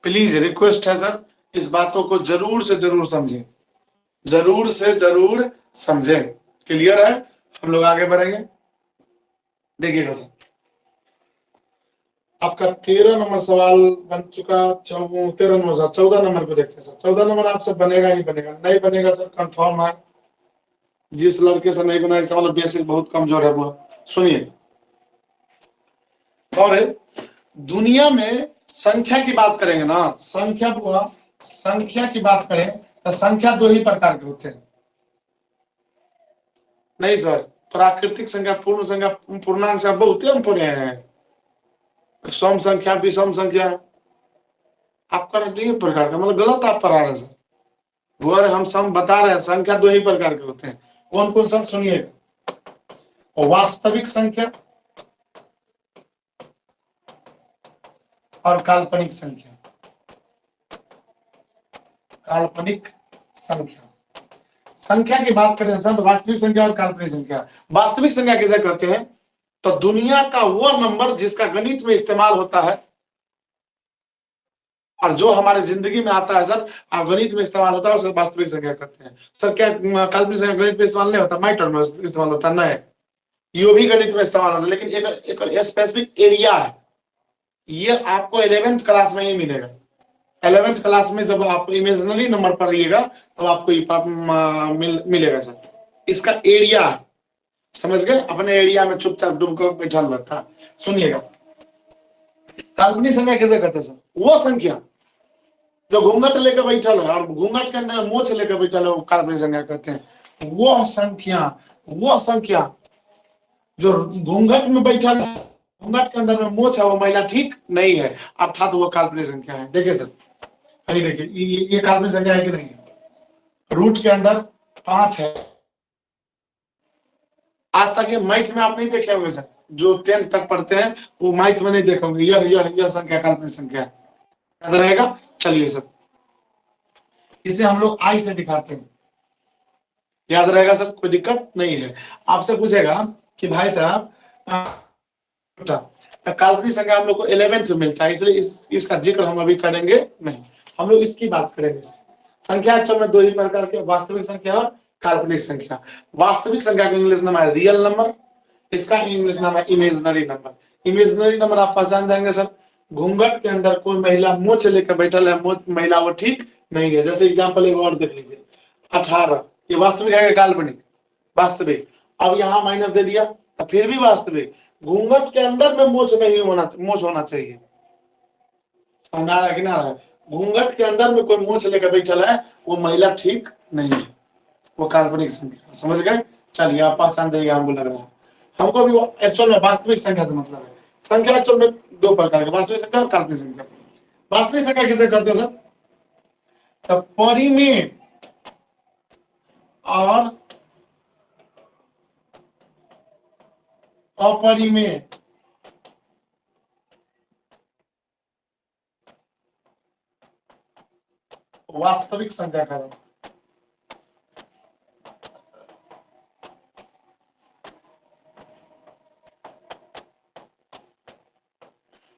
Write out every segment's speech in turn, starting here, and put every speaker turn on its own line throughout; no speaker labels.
Please request है sir, इस बातों को जरूर से जरूर समझें, जरूर से जरूर समझें। क्लियर है? हम लोग आगे बढ़ेंगे। देखिएगा सर, आपका 13 नंबर सवाल बन चुका, 13 नंबर सर, 14 नंबर को देखते हैं सर। 14 नंबर आपसे बनेगा ही बनेगा, नहीं बनेगा सर कंफर्म है। जिस लड़के से नहीं बना इसका मतलब बेसिक बहुत कमजोर है वो। सुनिए, और दुनिया में संख्या की बात करेंगे ना, संख्या की बात करें तो संख्या दो ही प्रकार के होते हैं। नहीं सर, प्राकृतिक संख्या, पूर्ण संख्या, पूर्णांक संख्या बहुत हम पढ़े हैं। सम संख्या, विषम संख्या, आपका नहीं प्रकार का, मतलब गलत आप पढ़ा रहे हैं सर। वो हम सम बता रहे हैं, संख्या दो ही प्रकार के होते हैं। कौन कौन सर? सुनिए, वास्तविक संख्या और काल्पनिक संख्या। काल्पनिक संख्या, संख्या की बात करें सर, वास्तविक संख्या और काल्पनिक संख्या। वास्तविक संख्या किसे कहते हैं? तो दुनिया का वो नंबर जिसका गणित में इस्तेमाल होता है और जो हमारे जिंदगी में आता है सर, गणित में इस्तेमाल होता है, उसे वास्तविक संख्या कहते हैं। सर क्या काल्पनिक संख्या गणित में इस्तेमाल नहीं होता? माइटर में इस्तेमाल होता है? नहीं, यो भी गणित में इस्तेमाल होता है, लेकिन एक स्पेसिफिक एरिया है। ये आपको 11th क्लास में ही मिलेगा। 11th क्लास में जब आप इमेजिनरी नंबर पढ़िएगा तो आपको मिलेगा सर। इसका एरिया है, समझ गए? अपने एरिया में चुपचाप डूब कर बैठा रहता। सुनिएगा, काल्पनिक संख्या किसे कहते हैं सर? वो संख्या जो घूंघट लेकर बैठल है और घूंघट के अंदर मोछ लेकर बैठल है, वो काल्पनिक संख्या कहते हैं। वो संख्या जो घूंघट में बैठल है, घूंघट के अंदर में मोछ है, वो महिला ठीक नहीं है, अर्थात वो काल्पनिक संख्या है। देखिए सर, देखिए ये काल्पनिक संख्या है कि नहीं है? रूट के अंदर 5 है। आज तक ये मैथ में आप नहीं देखे होंगे सर, जो 10th तक पढ़ते हैं वो मैथ में नहीं देखे होंगे। यह संख्या काल्पनिक संख्या है, याद रहेगा। चलिए सर, इसे हम लोग आई से दिखाते हैं, याद रहेगा सर, कोई दिक्कत नहीं है। आपसे पूछेगा कि भाई साहब काल्पनिक संख्या हम लोग को 11th में मिलता है, इसलिए इसका जिक्र हम अभी करेंगे नहीं, हम लोग इसकी बात करेंगे। संख्या एक्चुअल में दो ही प्रकार के, वास्तविक संख्या और काल्पनिक संख्या। वास्तविक संख्या का इंग्लिश नाम है रियल नंबर, इसका इंग्लिश नाम है इमेजिनरी नंबर। इमेजिनरी नंबर आप पहचान जाएंगे सर, घूंघट के अंदर कोई महिला मोछ लेकर बैठल है, महिला वो ठीक नहीं है। जैसे एग्जाम्पल एक और देख लीजिए, 18, ये वास्तविक है काल्पनिक? वास्तविक। अब यहाँ माइनस दे दिया तो फिर भी वास्तविक। घूंघट के अंदर में मोछ होना चाहिए, समझ आ रहा है कि ना? घूंघट के अंदर में कोई मोछ लेकर बैठल है, वो महिला ठीक नहीं है, वो काल्पनिक संख्या। समझ गए? चलिए आप पहचान देगा, हमको लग रहा है। हमको भी एक्चुअल में वास्तविक संख्या से मतलब है। संख्या एक्चुअल में दो प्रकार के, वास्तविक संख्या और काल्पनिक संख्या। वास्तविक संख्या किसे कहते हैं सर? तो परिमेय और अपरिमेय वास्तविक संख्या का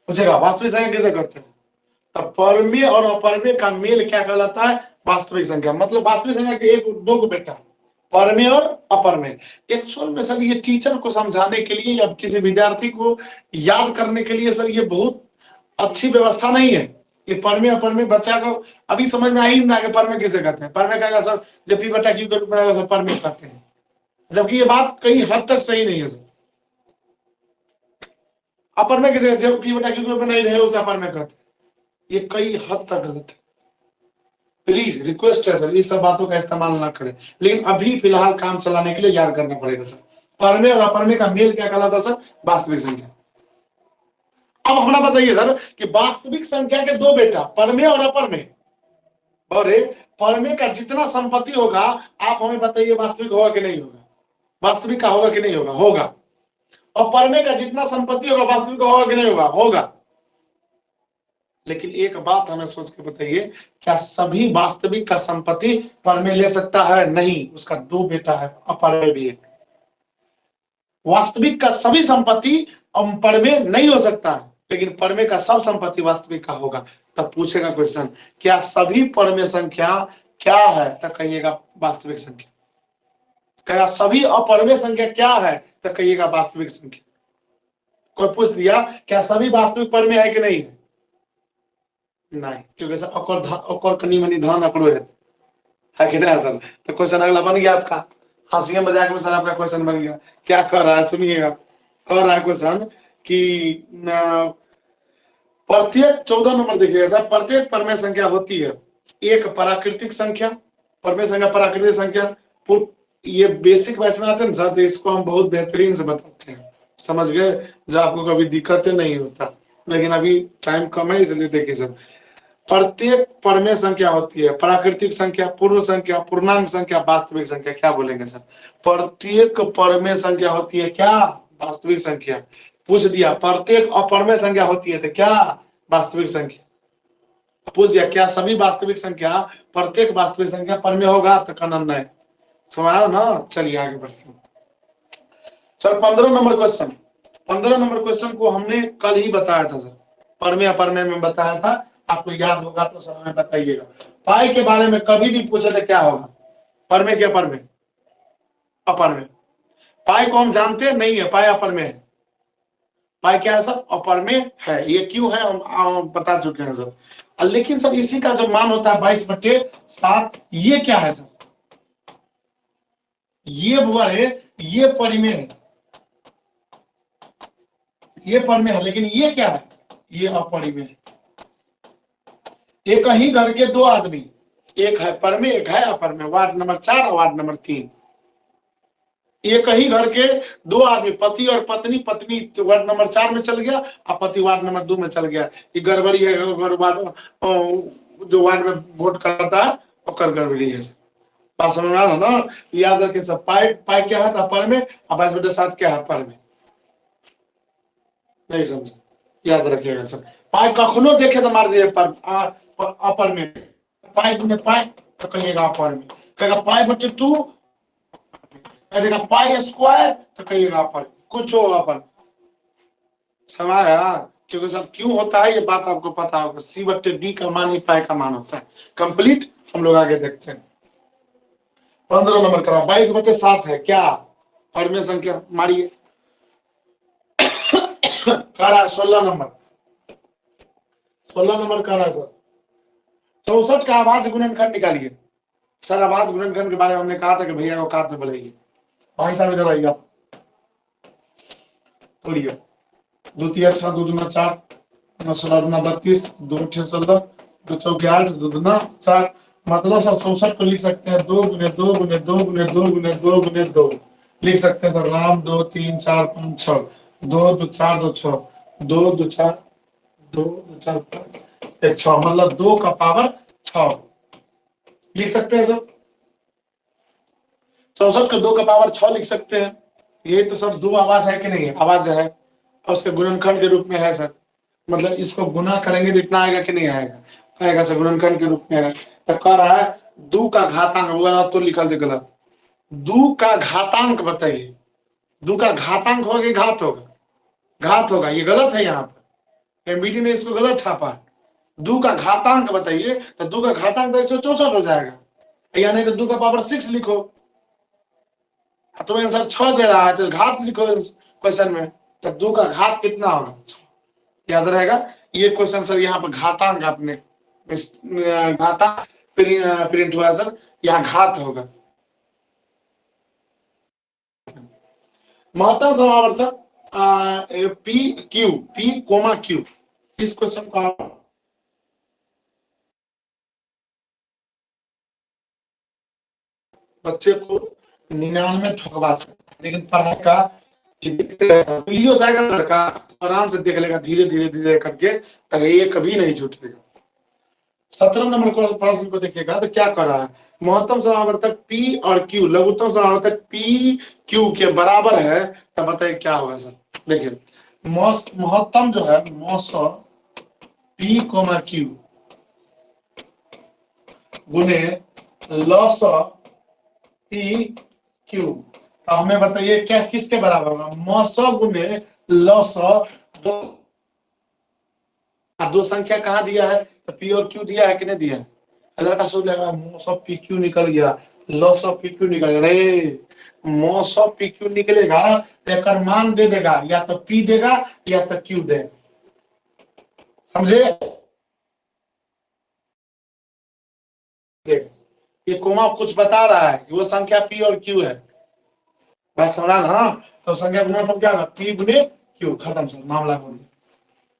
पूछेगा वास्तविक संख्या किसे कहते हैं? तो परिमेय और अपरिमेय का मेल क्या कहलाता है? वास्तविक संख्या। मतलब वास्तविक संख्या के एक दो को बेटा, परिमेय और अपरिमेय। एक्चुअल में सर ये टीचर को समझाने के लिए या किसी विद्यार्थी को याद करने के लिए सर ये बहुत अच्छी व्यवस्था नहीं है। ये परिमेय अपरिमेय बच्चा को अभी समझ में आई ना कि परिमेय किसे कहते हैं। परिमेय कहेगा सर जब पी बटा क्यू का परिमेय कहते हैं, जबकि ये बात कई हद तक सही नहीं है सर। अपरिमेय किसे, जब पी बटा क्यू नहीं रहे उसे अपरिमेय कहते हैं, ये कई हद तक गलत है। प्लीज रिक्वेस्ट है सर, इस सब बातों का इस्तेमाल ना करें, लेकिन अभी फिलहाल काम चलाने के लिए याद करना पड़ेगा सर। परिमेय और अपरिमेय का मेल क्या कहलाता सर? वास्तविक संख्या। अब अपना बताइए सर कि वास्तविक संख्या के दो बेटा, परिमेय और अपरिमेय, और परिमेय का जितना संपत्ति होगा आप हमें बताइए वास्तविक होगा कि नहीं होगा? वास्तविक का होगा कि नहीं होगा? होगा। और परिमेय का जितना संपत्ति होगा वास्तविक होगा कि नहीं होगा? होगा। लेकिन एक बात हमें सोच के बताइए, क्या सभी वास्तविक का संपत्ति परिमेय ले सकता है? नहीं, उसका दो बेटा है, अपरिमेय भी एक। वास्तविक का सभी संपत्ति परिमेय नहीं हो सकता है, लेकिन परमे का सब संपत्ति वास्तविक का होगा, तब पूछेगा क्वेश्चन, क्या सभी परमे संख्या क्या है, तब कहिएगा वास्तविक संख्या। क्या सभी अपरमे संख्या क्या है, तो कहिएगा वास्तविक संख्या। कोई पूछ दिया क्या सभी वास्तविक परमे है कि नहीं है, नहीं, क्योंकि सर अकर कनी मनी धन अकड़ो है कि नहीं सर। तो क्वेश्चन अगला बन गया आपका, हंसी मजाक में सर आपका क्वेश्चन बन गया। क्या कर रहा है सुनिएगा, कर रहा है क्वेश्चन कि प्रत्येक 14 नंबर देखिएगा सर, प्रत्येक परमेय संख्या होती है एक प्राकृतिक संख्या, परमेय संख्या प्राकृतिक संख्या। ये बेसिक बैच में आते हैं सर, तो इसको हम बहुत बेहतरीन से बताते हैं, समझ गए, जो आपको कभी दिक्कतें नहीं होता। लेकिन अभी टाइम कम है इसलिए देखिए सर, प्रत्येक परमेय संख्या होती है प्राकृतिक संख्या, पूर्ण संख्या, पूर्णांक संख्या, वास्तविक संख्या। क्या बोलेंगे सर, प्रत्येक परमेय संख्या होती है क्या, वास्तविक संख्या। पूछ दिया प्रत्येक अपरमेय संख्या होती है तो क्या, वास्तविक संख्या। पूछ दिया क्या सभी वास्तविक संख्या, प्रत्येक वास्तविक संख्या परमेय होगा, तो कहना नहीं। समझ ना, चलिए आगे बढ़ते हैं sir. 15 number question, 15 number question को हमने कल ही बताया था सर, परमेय अपरमेय में बताया था, आपको याद होगा तो सर हमें बताइएगा। पाई के बारे में कभी भी पूछे तो क्या होगा, परमेय के अपरमेय, अपरमेय। पाई को हम जानते नहीं है, पाई अपरमेय है। पाई क्या है सर, अपरमेय है। ये क्यों है हम बता चुके हैं सर। लेकिन सर इसी का जो मान होता है 22/7, ये क्या है सर, ये बड़े, ये परिमेय है, ये परमेय है, लेकिन ये क्या है, ये अपरिमेय। एक ही घर के दो आदमी, एक है परमेय एक है अपरमेय, वार्ड नंबर 4 और वार्ड नंबर 3। एक ही घर के दो आदमी, पति और पत्नी, पत्नी वार्ड नंबर 4 में चल गया और पति वार्ड नंबर 2 में चल गया। ये गड़बड़ी है, जो वार्ड में वोट करता है और गड़बड़ी है। बात समझ में आ रहा ना, याद रखें सब। पाई पाई क्या है अपरमेय, और 22/7 क्या है परमेय, नहीं समझे, याद रखिएगा सर। पाई कखनो देखे तो मार दिए पर अपर में, पाई गुने पाई तो कहिएगा अपर में, कहेगा पाई/2, कहेगा पाई स्क्वायर तो कहिएगा अपर, कुछ हो अपर। समझाया, क्योंकि सर क्यों होता है ये बात आपको पता होगा, C/D का मान ही पाई का मान होता है। कंप्लीट, हम लोग आगे देखते हैं। 15 नंबर करा, 22/7 है क्या, परमेय संख्या, मारिए। करा 16 नंबर, 16 नंबर करा सर, 64 का आवाज गुणनखंड निकालिए। सर आवाज गुणनखंड के बारे में हमने कहा था कि भैया को काट में बोलेगी। भाई साहब इधर आइए आप, तोड़िए। 2 3 6 2 दूना 4, 9 16 दूना 32, 2 6 16, 2 चौके 8, 2 दूना 4। मतलब सर 64 को लिख सकते हैं 2 गुने 2 गुने 2 गुने 2 गुने 2 गुने 2 लिख सकते हैं सर। राम 2 3 4 5 6, 2 2 4 2 6, 2 2 4 2 2 4 5 1 6, मतलब 2 का पावर 6 लिख सकते हैं सर। 64 का 2 का पावर 6 लिख सकते हैं। ये तो सर दो आवाज है कि नहीं, आवाज है, और उसके गुणनखंड के रूप में है सर। मतलब इसको गुना करेंगे तो इतना आएगा कि नहीं आएगा, आएगा सर, गुणनखंड के रूप में है। तो कह रहा है 2 का घातांक, वो तो लिखा दे गलत, 2 का घातांक बताइए। 2 का घातांक होगा कि घात होगा, घात होगा, ये गलत है। यहाँ पर एमबीडी ने इसको गलत छापा है। 2 का घातांक बताइए, तो 2 का घातांक तो 164 हो जाएगा, या नहीं तो 2 का पावर 6 लिखो। तो आंसर 6 दे रहा है तो घात लिखो क्वेश्चन में, तो 2 का घात कितना होगा, याद रहेगा। ये क्वेश्चन सर यहाँ पर घातांक आपने घातांक प्रिंट हुआ सर, यहाँ घात होगा। महत्तम समावर्तक P, Q, इस क्वेश्चन को आप बच्चे को 99 ठुकवा सकते हैं, लेकिन पढ़ाई का वीडियो से आएगा लड़का आराम से देख लेगा, धीरे धीरे धीरे करके, तक ये कभी नहीं छूटेगा। 17 नंबर प्रश्न को देखिएगा तो क्या कर रहा है, महत्तम समावर्तक P और Q लघुत्तम समावर्तक P Q के बराबर है, तब बताइए क्या होगा सर। देखिए महत्तम जो है मौस P, Q गुने लॉस P Q, तो हमें बताइए क्या किसके बराबर होगा, मौसौ गुने लॉस, दो संख्या कहाँ दिया है, तो पी और क्यू दिया है कि नहीं दिया है। लड़का सोच लेगा मोस ऑफ पी क्यू निकल गया, लॉस ऑफ पी क्यू निकल गया। अरे मोस ऑफ पी क्यू निकलेगा तो एक मान दे देगा, या तो पी देगा या तो क्यू दे, समझे। ये कोमा कुछ बता रहा है कि वो संख्या पी और क्यू है, बात समझा ना। तो संख्या गुणनफल क्या होगा, पी गुने क्यू, खत्म सर, मामला हो गया।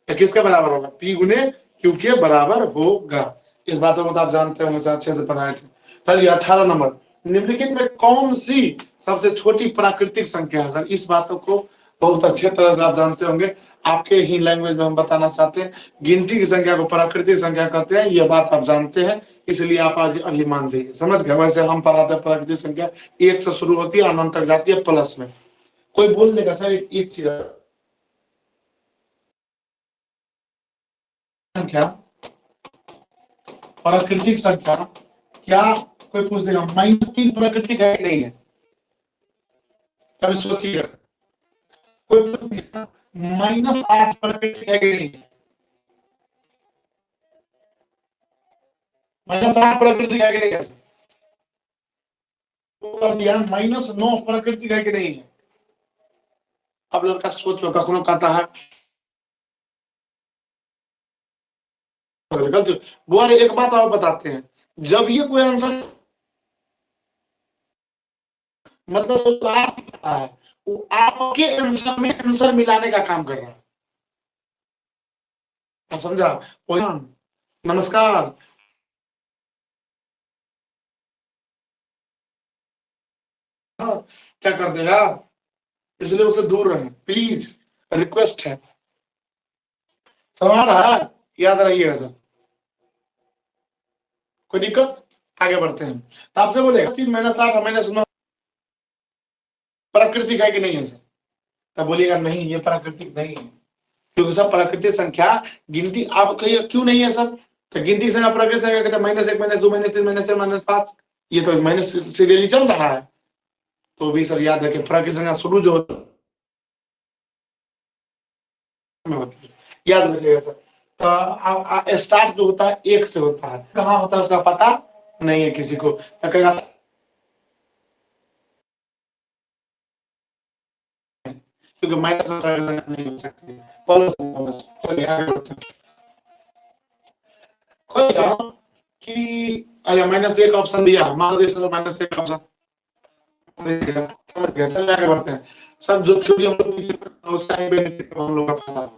तो किसके बराबर होगा, पी गुने क्यू के बराबर होगा। इस बातों को तो आप जानते होंगे सर, अच्छे से पढ़ाए थे। चलिए 18 नंबर, निम्नलिखित में कौन सी सबसे छोटी प्राकृतिक संख्या है। सर इस बातों को बहुत अच्छे तरह से आप जानते होंगे, आपके ही लैंग्वेज में हम बताना चाहते हैं। गिनती की संख्या को प्राकृतिक संख्या कहते हैं, यह बात आप जानते हैं, इसलिए आप आज अभी मान जाइए, समझ गए। वैसे हम पढ़ाते हैं प्राकृतिक संख्या 1 से शुरू होती है, अनंत तक जाती है प्लस में। कोई बोल देगा सर एक चीज संख्या प्राकृतिक संख्या, क्या कोई पूछ देगा -3 प्राकृतिक है कि नहीं है, कभी सोचिए। कोई पूछ देगा -8 प्राकृतिक है कि नहीं है, -8 प्राकृतिक है कि नहीं है। तो दिया -9 प्राकृतिक है कि नहीं है। अब लड़का सोच लो, कखनो कहता है गलत। वो एक बात और बताते हैं, जब ये कोई आंसर मतलब है, वो आपके आंसर में आंसर मिलाने का काम कर रहा है, समझा। नमस्कार, हाँ, क्या कर देगा, इसलिए उसे दूर रहे प्लीज, रिक्वेस्ट है। समझ रहा है, याद रहिएगा सर, कोई दिक्कत। आगे बढ़ते हैं। तो आपसे बोलेगा -7 मैंने सुना प्राकृतिक है कि नहीं है सर, तब बोलिएगा नहीं ये प्राकृतिक नहीं है, क्योंकि सब प्राकृतिक संख्या गिनती। आप कहिए क्यों नहीं है सर, तो गिनती से प्राकृतिक संख्या कहते -1 -2 -3 -4 -5, ये तो माइनस सीरियली चल रहा है। तो भी सर याद रखें, प्राकृतिक संख्या शुरू जो होता है, याद रखिएगा सर। तो स्टार्ट जो होता है 1 से होता है, कहाँ होता है उसका पता नहीं है किसी को, तो कहेगा क्योंकि माइनस नहीं हो सकती। चलिए आगे बढ़ते हैं। कि अरे -1 ऑप्शन दिया, मान लीजिए सर -1 ऑप्शन समझ गया। चलिए आगे बढ़ते हैं। सर जो थ्योरी हम लोग हम लोग का